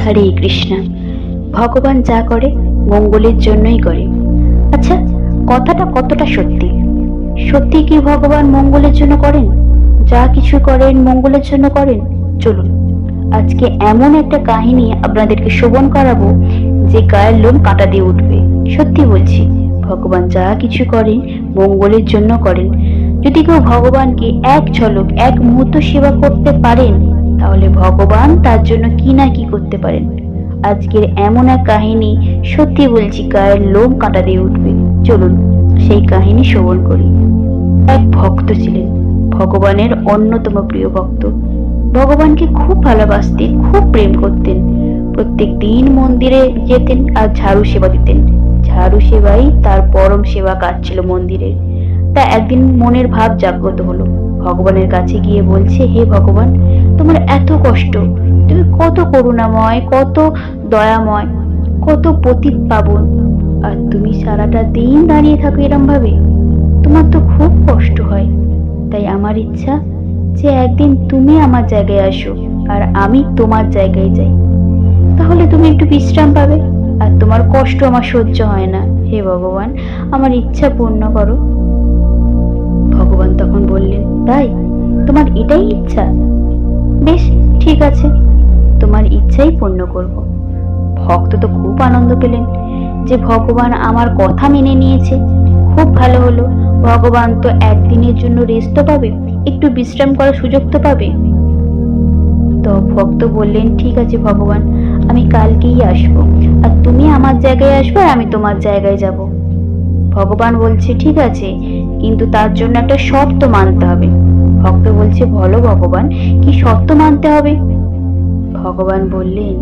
হরে কৃষ্ণ। ভগবান যা করে মঙ্গলের জন্যই করে। আচ্ছা, কথাটা কতটা সত্যি? সত্যি কি ভগবান মঙ্গলের জন্য করেন? যা কিছু করেন মঙ্গলের জন্য করেন? চলুন আজকে এমন একটা কাহিনী আপনাদেরকে শ্রবণ করাবো যে গায়ের লোম কাঁটা দিয়ে উঠবে। সত্যি বলছি, ভগবান যা কিছু করেন মঙ্গলের জন্য করেন। যদি কেউ ভগবানকে এক ঝলক এক মুহূর্ত সেবা করতে পারেন, তাহলে ভগবান তার জন্য কি না কি করতে পারেন। আজকের এমন এক কাহিনী, সত্যি বলছি গায়ের লোম কাঁটা দিয়ে উঠবে। চলুন সেই কাহিনী শ্রবণ করি। এক ভক্ত ছিলেন, ভগবানের অন্যতম প্রিয় ভক্ত। ভগবানকে খুব ভালোবাসতেন, খুব প্রেম করতেন। প্রত্যেক দিন মন্দিরে যেতেন আর ঝাড়ু সেবা দিতেন। ঝাড়ু সেবাই তার পরম সেবা কাজ ছিল মন্দিরের। তা একদিন মনের ভাব জাগ্রত হলো, ভগবানের কাছে গিয়ে বলছে, হে ভগবান, তোমার এত কষ্ট, তুমি কত করুণাময়, কত দয়াময়, কত পতিত পাবন, আর তুমি সারাটা দিন দাঁড়িয়ে থাকো এরম ভাবে। তোমার তো খুব কষ্ট হয়। তাই আমার ইচ্ছা যে একদিন তুমি আমার জায়গায় আসো আর আমি তোমার জায়গায় যাই। তাহলে তুমি একটু বিশ্রাম পাবে আর তোমার কষ্ট আমার সহ্য হয় না। হে ভগবান, আমার ইচ্ছা পূর্ণ করো। ভগবান তখন বললেন, তাই তোমার এটাই ইচ্ছা? বেশ, ঠিক আছে, তোমার ইচ্ছাই পূর্ণ করব। ভক্ত তো খুব আনন্দ পেলেন যে ভগবান আমার কথা মেনে নিয়েছে। খুব ভালো হলো, ভগবান তো একদিনের জন্য রেস্ট পাবে, একটু বিশ্রাম করার সুযোগ তো পাবে। তো ভক্ত বললেন, ঠিক আছে ভগবান, আমি কালকেই আসবো, আর তুমি আমার জায়গায় আসবে আর আমি তোমার জায়গায় যাব। ভগবান বলছে, ঠিক আছে, কিন্তু তার জন্য একটা শর্ত মানতে হবে। ভক্ত বলছে, বলো ভগবান, কি শর্ত মানতে হবে? ভগবান বললেন,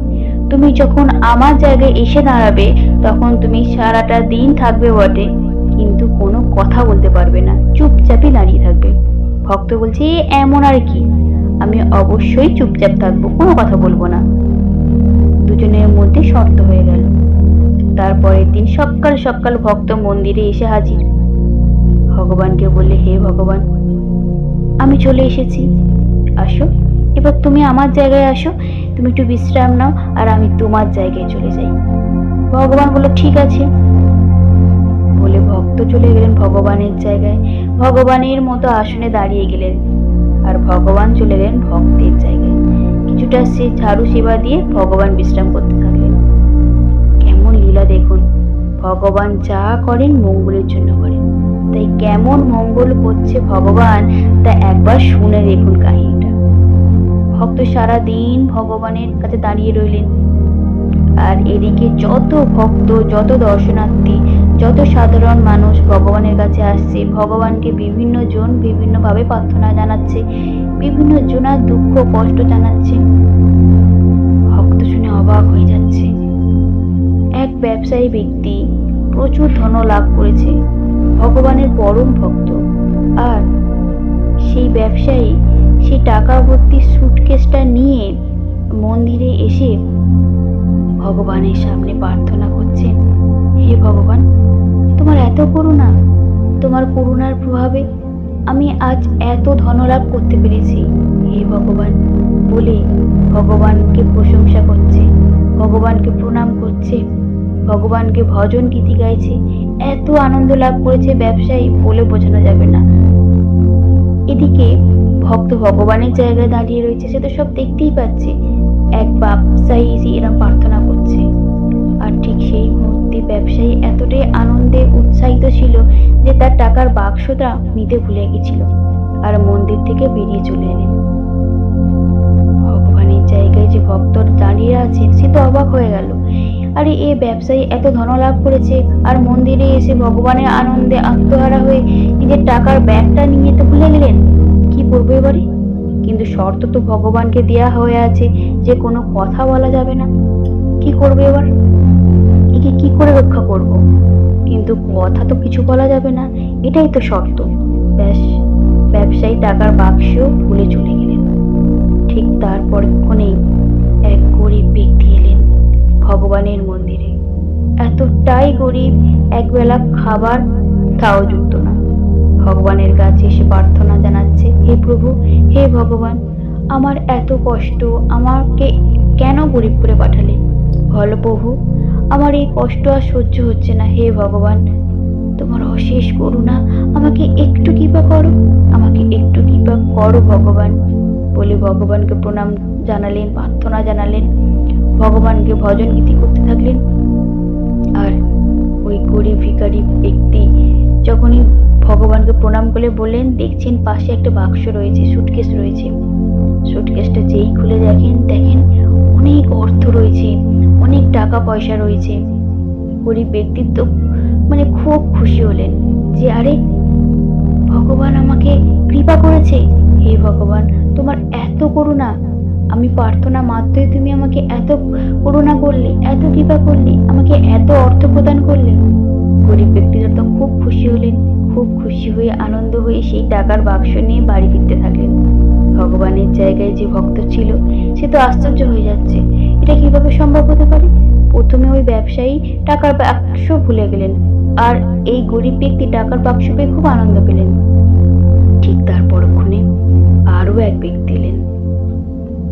তুমি যখন আমার জায়গায় এসে দাঁড়াবে তখন তুমি সারাটা দিন থাকবে বটে, কিন্তু কোনো কথা বলতে পারবে না, চুপচাপই দাঁড়িয়ে থাকবে। ভক্ত বলছে, এমন আর কি, আমি অবশ্যই চুপচাপ থাকবো, কোনো কথা বলবো না। দুজনের মধ্যে শর্ত হয়ে গেল। তারপরের দিন সকাল সকাল ভক্ত মন্দিরে এসে হাজির। ভগবানকে বললে, হে ভগবান, আমি চলে এসেছি, আসো, এবার তুমি আমার জায়গায় আসো, তুমি একটু বিশ্রাম নাও আর আমি তোমার জায়গায় চলে যাই। ভগবান বলল, ঠিক আছে বলে ভক্ত চলে গেলেন ভগবানের জায়গায়। ভগবানের মতো আসনে দাঁড়িয়ে গেলেন আর ভগবান চলে গেলেন ভক্তের জায়গায়। কিছুটা সে ঝাড়ু সেবা দিয়ে ভগবান বিশ্রাম করতে থাকলেন। কেমন লীলা দেখুন, ভগবান যা করেন মঙ্গলের জন্য করেন। তাই কেমন মঙ্গল করছে ভগবান, তা একবার শুনে দেখুন কাহিনীটা। ভক্ত সারা দিন ভগবানের কাছে দাঁড়িয়ে রইলেন, আর এদিকে যত ভক্ত, যত দর্শনার্থী, যত সাধারণ মানুষ ভগবানের কাছে আসছে, ভগবানকে বিভিন্ন জন বিভিন্ন ভাবে প্রার্থনা জানাচ্ছে, বিভিন্ন জনার দুঃখ কষ্ট জানাচ্ছে। ভক্ত শুনে অবাক হয়ে যাচ্ছে। এক ব্যবসায়ী ব্যক্তি প্রচুর ধন লাভ করেছে, ভগবানের পরম ভক্ত, আর সেই ব্যবসায়ী সেই টাকা ভর্তি সুটকেসটা নিয়ে মন্দিরে এসে ভগবানের সামনে প্রার্থনা করছেন, হে ভগবান, তোমার এত করুণা, তোমার করুণার প্রভাবে আমি আজ এত ধনলাভ করতে পেরেছি। হে ভগবান বলে ভগবানকে প্রশংসা করছে, ভগবানকে প্রণাম করছে, ভগবানকে ভজন গীতি গাইছে। এত আনন্দ লাভ করেছে ব্যবসায়ী, বলে বোঝানো যাবে না। এদিকে ভক্ত ভগবানের জায়গায় দাঁড়িয়ে রয়েছে, সে তো সব দেখতেই পাচ্ছে। এক ব্যবসায়ী এরকম প্রার্থনা করছে, আর ঠিক সেই মুহূর্তে ব্যবসায়ী এতটাই আনন্দে উৎসাহিত ছিল যে তার টাকার বাক্সটা নিতে ভুলে গেছিল আর মন্দির থেকে বেরিয়ে চলে এলেন। ভগবানের জায়গায় যে ভক্ত দাঁড়িয়ে আছেন সে তো অবাক হয়ে গেল, আরে এ ব্যবসায়ী এত ধন লাভ করেছে আর মন্দিরে এসে ভগবানের আনন্দে আত্মহারা হয়ে নিজের টাকার ব্যাগটা নিয়ে তো ভুলে গেলেন, কি করবো এবারে? কিন্তু শর্ত তো ভগবানকে দেয়া হয়ে আছে যে কোনো কথা বলা যাবে না। কি করবে এবার? একে কি করে রক্ষা করব? কিন্তু কথা তো কিছু বলা যাবে না, এটাই তো শর্ত। ব্যাস, ব্যবসায়ী টাকার বাক্স ভুলে চলে গেলেন। ঠিক তারপরক্ষণেই এক গরিব ব্যক্তি এলেন ভগবানের মন্দিরে। এতটাই গরিব, একবেলা খাবার তাও জুটত না। ভগবানের কাছে এসে প্রার্থনা জানাচ্ছে, হে প্রভু, হে ভগবান, আমার এত কষ্ট, আমাকে কেন গরিব করে পাঠালে? বলো প্রভু, আমার এই কষ্ট আর সহ্য হচ্ছে না। হে ভগবান, তোমার অশেষ করুণা, আমাকে একটু কৃপা করো, আমাকে একটু কৃপা করো ভগবান বলে ভগবানকে প্রণাম জানালেন, প্রার্থনা জানালেন, ভগবানকে ভজন গীতি করতে থাকলেন। আর ওই গরিব ভিখারি ব্যক্তি যখনই ভগবানকে প্রণাম করে বললেন, দেখছেন পাশে একটা বাক্স রয়েছে, সুটকেস রয়েছে। সুটকেসটা যেই খুলে দেখেন অনেক অর্থ রয়েছে, অনেক টাকা পয়সা রয়েছে। গরিব ব্যক্তির তো খুব খুশি হলেন যে আরে ভগবান আমাকে কৃপা করেছে। হে ভগবান, তোমার এত করুণা, আমি প্রার্থনা মাত্রই তুমি আমাকে এত করুণা করলে, এত কৃপা করলে, আমাকে এত অর্থ প্রদান করলে। গরিব ব্যক্তিরা তো খুব খুশি হলেন, খুব খুশি হয়ে আনন্দ হয়ে সেই টাকার বাক্স নিয়ে বাড়ি ফিরতে থাকলেন। ভগবানের জায়গায় যে ভক্ত ছিল সে তো আশ্চর্য হয়ে যাচ্ছে, এটা কিভাবে সম্ভব হতে পারে। প্রথমে ওই ব্যবসায়ী টাকার বাক্স ভুলে গেলেন, আর এই গরিব ব্যক্তি টাকার বাক্স পেয়ে খুব আনন্দ পেলেন। ঠিক তার পরক্ষণে আরো এক ব্যক্তি এলেন।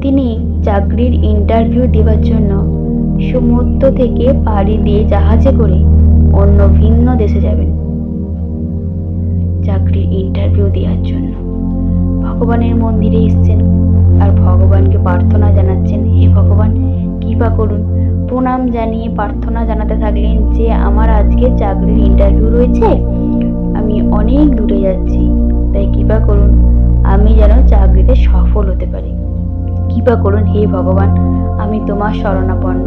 তিনি চাকরির ইন্টারভিউ দেওয়ার জন্য সমুদ্র থেকে পাড়ি দিয়ে জাহাজে করে অন্য ভিন্ন দেশে যাবেন চাকরির ইন্টারভিউ দেওয়ার জন্য। ভগবানের মন্দিরে এসেছেন আর ভগবানকে প্রার্থনা জানাচ্ছেন, হে ভগবান কৃপা করুন। প্রণাম জানিয়ে প্রার্থনা জানাতে থাকলেন যে আমার আজকে চাকরির ইন্টারভিউ রয়েছে, আমি অনেক দূরে যাচ্ছি, তাই কৃপা করুন আমি যেন চাকরিতে সফল হতে পারি। কৃপা করুন হে ভগবান, আমি তোমার শরণাপন্ন,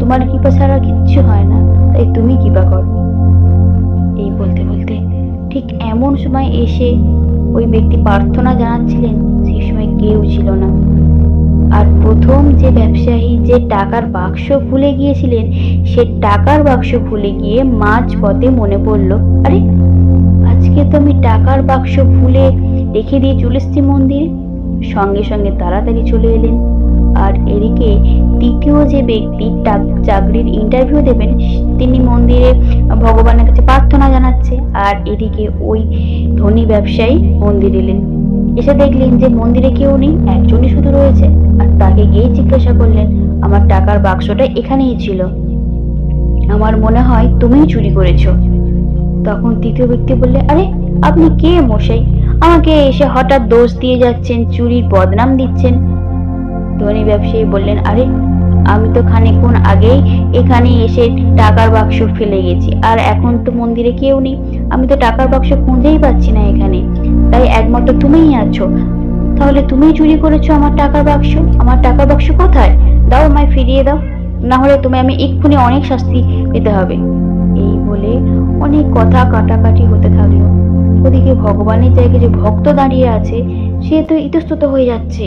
তোমার কৃপা ছাড়া কিচ্ছু হয় না, তাই তুমি কৃপা করো। এই বলতে বলতে ঠিক এমন সময় এসে ওই ব্যক্তি প্রার্থনা জানাচ্ছিলেন, সেই সময় কেউ ছিল না। আর প্রথম যে ব্যবসায়ী যে টাকার বাক্স ভুলে গিয়েছিলেন, সে টাকার বাক্স ভুলে গিয়ে মাঝ পথে মনে পড়লো, আরে আজকে তো আমি টাকার বাক্স ভুলে রেখে দিয়ে চলে এসেছি মন্দিরে। সঙ্গে সঙ্গে তাড়াতাড়ি চলে এলেন। আর এদিকে তৃতীয় যে ব্যক্তি চাকরির ইন্টারভিউ দেবেন, তিনি মন্দিরে ভগবানের কাছে প্রার্থনা জানাচ্ছে। আর এদিকে ওই ধনী ব্যবসায়ী মন্দিরে এলেন, এসে দেখলেন যে মন্দিরে কেউ নেই, একজনই শুধু রয়েছে। আর তাকে গিয়ে জিজ্ঞাসা করলেন, আমার টাকার বাক্সটা এখানেই ছিল, আমার মনে হয় তুমিই চুরি করেছো। তখন তৃতীয় ব্যক্তি বললে, আরে আপনি কে মশাই, আমাকে এসে হঠাৎ দোষ দিয়ে যাচ্ছেন, চুরির বদনাম দিচ্ছেন। ধনী ব্যবসায়ী বললেন, আরে আমি তো খানিকক্ষণ আগেই এখানে এসে টাকার বাক্স ফেলে গেছি, আর এখন তো মন্দিরে কেউ নেই, আমি তো টাকার বাক্স খুঁজেই পাচ্ছি না এখানে, তাই একমাত্র তুমিই আছো। তাহলে তুমিই চুরি করেছো আমার টাকার বাক্স, আমার টাকার বাক্স কোথায়? দাও, আমায় ফিরিয়ে দাও, না হলে তুমি আমি এক্ষুনি অনেক শাস্তি পেতে হবে। এই বলে অনেক কথা কাটাকাটি হতে থাকলো। ওদিকে ভগবানের জায়গায় যে ভক্ত দাঁড়িয়ে আছে সে তো ইতস্তত হয়ে যাচ্ছে,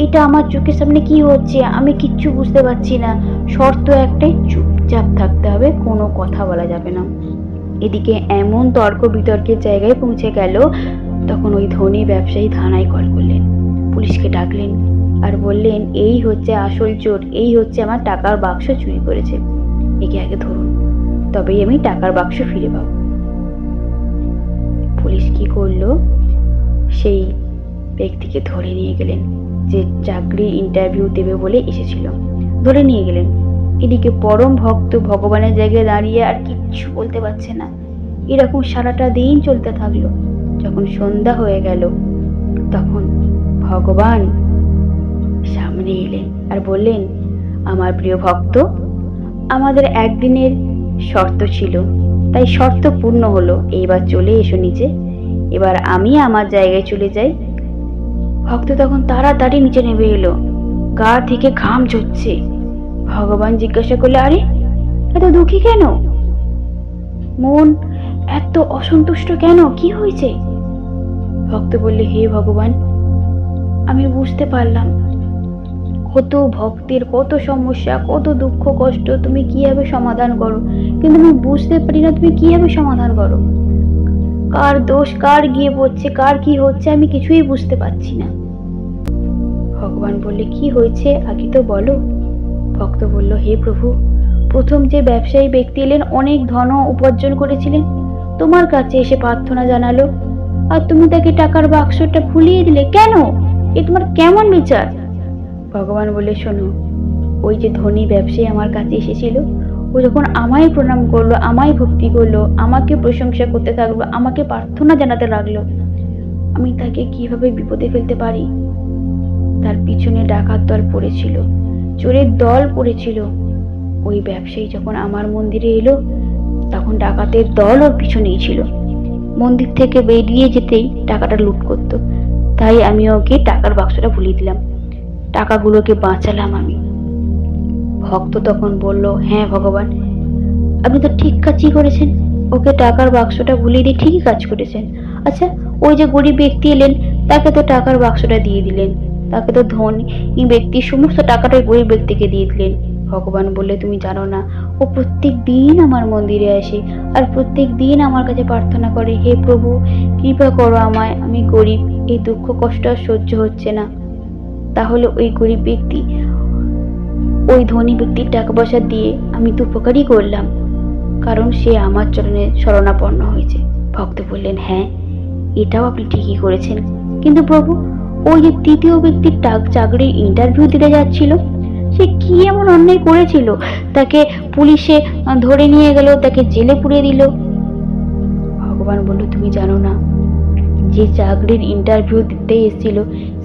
এটা আমার চোখের সামনে কি হচ্ছে, আমি কিচ্ছু বুঝতে পারছি না। শর্ত একটাই, চুপচাপ থাকতে হবে, কোনো কথা বলা যাবে না। এদিকে এমন তর্ক বিতর্কের জায়গায় পৌঁছে গেল, তখন ওই ধনী ব্যবসায়ী থানায় কল করলেন, পুলিশকে ডাকলেন আর বললেন, এই হচ্ছে আসল চোর, এই হচ্ছে আমার টাকার বাক্স চুরি করেছে, একে আগে ধরুন, তবেই আমি টাকার বাক্স ফিরে পাবো। পুলিশ কি করলো, সেই ব্যক্তিকে ধরে নিয়ে গেলেন, যে চাকরির ইন্টারভিউ দেবে বলে এসেছিল, ধরে নিয়ে গেলেন। এদিকে পরম ভক্ত ভগবানের জায়গায় দাঁড়িয়ে আর কিচ্ছু বলতে পারছে না। এরকম সারাটা দিন চলতে থাকলো। যখন সন্ধ্যা হয়ে গেল, তখন ভগবান সামনে এলেন আর বললেন, আমার প্রিয় ভক্ত, আমাদের একদিনের শর্ত ছিল, তাই শর্ত পূর্ণ হলো, এইবার চলে এসো নিচে, এবার আমি আমার জায়গায় চলে যাই। ভক্ত তখন তাড়াতাড়ি নিচে নেমে এলো, গা থেকে ঘাম ঝরছে। ভগবান জিজ্ঞাসা করলে, আরে এত দুঃখী কেন, মন এত অসন্তুষ্ট কেন, কি হয়েছে? ভক্ত বললে, হে ভগবান, আমি বুঝতে পারলাম কত ভক্তের কত সমস্যা, কত দুঃখ কষ্ট তুমি কিভাবে সমাধান করো, কিন্তু আমি বুঝতে পারি না তুমি কিভাবে সমাধান করো। কার দোষ কার গিয়ে পড়ছে, কার কি হচ্ছে, আমি কিছুই বুঝতে পারছি না। ভগবান বললে, কি হয়েছে আগে তো বলো। ভক্ত বলল, হে প্রভু, প্রথম যে ব্যবসায়ী ব্যক্তি এলেন, অনেক ধন উপার্জন করেছিলেন, তোমার কাছে এসে প্রার্থনা জানালো, আর তুমি তাকে টাকার বাক্সটা ভুলিয়ে দিলে কেন? এ তোমার কেমন বিচার? ভগবান বলে, শোনো, ওই যে ধনী ব্যবসায়ী আমার কাছে এসেছিল, ও যখন আমায় প্রণাম করলো, আমায় ভক্তি করলো, আমাকে প্রশংসা করতে থাকলো, আমাকে প্রার্থনা জানাতে লাগলো, আমি তাকে কিভাবে বিপদে ফেলতে পারি? তার পিছনে ডাকাত দল পড়েছিল, চোরের দল পড়েছিল। ওই ব্যবসায়ী যখন আমার মন্দিরে এলো, তখন ডাকাতের দল ওর পিছনেই ছিল। মন্দির থেকে বেরিয়ে যেতেই টাকাটা লুট করত। তাই আমি ওকে টাকার বাক্সটা ভুলিয়ে দিলাম, টাকাগুলোকে বাঁচালাম আমি। ভক্ত তখন বলল, হ্যাঁ ভগবান, আপনি তো ঠিক কাজই করেছেন, ওকে টাকার বাক্সটা ভুলিয়ে দিয়ে ঠিকই কাজ করেছেন। আচ্ছা, ওই যে গরিব ব্যক্তি এলেন, তাকে তো টাকার বাক্সটা দিয়ে দিলেন, তাকে তো ধনী ব্যক্তি সমস্ত টাকাটা গরিব ব্যক্তিকে দিয়ে দিলেন। ভগবান বললে, তুমি জানো না, ও প্রত্যেক দিন আমার মন্দিরে আসে আর প্রত্যেক দিন আমার কাছে প্রার্থনা করে, হে প্রভু কৃপা করো আমায়, আমি গরিব, এই দুঃখ কষ্ট আর সহ্য হচ্ছে না। তাহলে ওই গরিব ব্যক্তি ওই ধনী ব্যক্তির টাকা পয়সা দিয়ে আমি তো উপকারই করলাম, কারণ সে আমার চরণে শরণাপন্ন হয়েছে। ভক্ত বললেন, হ্যাঁ এটাও আপনি ঠিকই করেছেন, কিন্তু প্রভু ওই যে তৃতীয় ব্যক্তির চাকরির ইন্টারভিউ দিতে যাচ্ছিল, সে কি এমন অন্যায় করেছিল তাকে পুলিশে ধরে নিয়ে গেল, তাকে জেলে পুরে দিল? ভগবান বলল, তুমি জানো না, যে চাকরির ইন্টারভিউ দিতে এসেছিল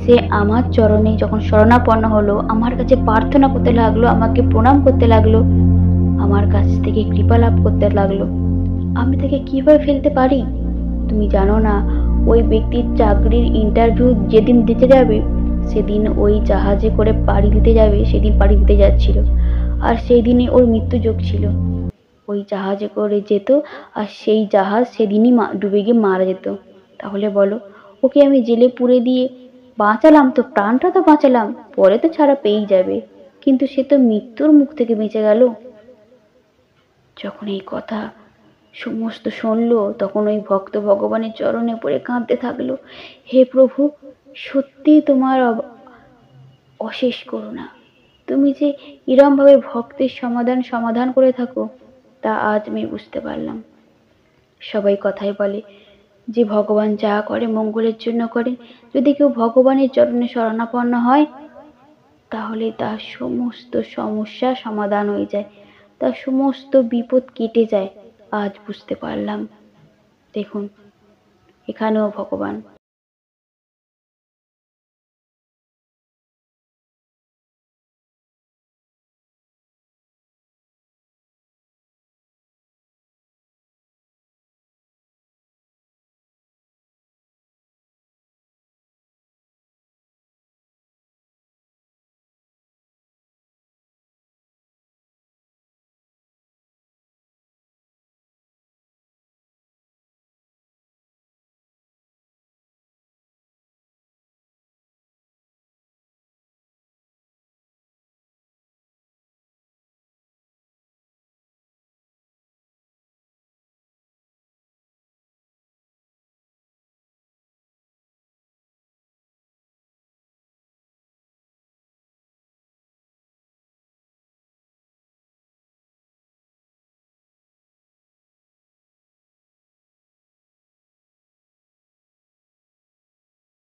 সে আমার চরণে যখন শরণাপন্ন হলো, আমার কাছে প্রার্থনা করতে লাগলো, আমাকে প্রণাম করতে লাগলো, আমার কাছ থেকে কৃপা লাভ করতে লাগলো, আমি তাকে কিভাবে ফেলতে পারি? তুমি জানো না, ওই ব্যক্তির চাকরির ইন্টারভিউ যেদিন দিতে যাবে, সেদিন ওই জাহাজে করে পাড়ি দিতে যাবে, সেদিন পাড়ি দিতে যাচ্ছিল, আর সেই দিনই ওর মৃত্যু যোগ ছিল। ওই জাহাজে করে যেত আর সেই জাহাজ সেদিনই ডুবে গিয়ে মারা যেত। তাহলে বলো, ওকে আমি জেলে পুরে দিয়ে বাঁচালাম তো, প্রাণটা তো বাঁচালাম, পরে তো ছাড়া পেয়েই যাবে, কিন্তু সে তো মৃত্যুর মুখ থেকে বেঁচে গেল। যখন এই কথা সমস্ত শুনলো, তখন ওই ভক্ত ভগবানের চরণে পড়ে কাঁদতে থাকলো, হে প্রভু, সত্যি তোমার অশেষ করুণা, তুমি যে এরম ভাবে ভক্তের সমাধান করে থাকো, তা আজ আমি বুঝতে পারলাম। সবাই কথাই বলে যে ভগবান যা করে মঙ্গলের জন্য করে। যদি কেউ ভগবানের চরণে শরণাপন্ন হয়, তাহলে তার সমস্ত সমস্যা সমাধান হয়ে যায়, তার সমস্ত বিপদ কেটে যায়। আজ বুঝতে পারলাম। দেখুন, এখানেও ভগবান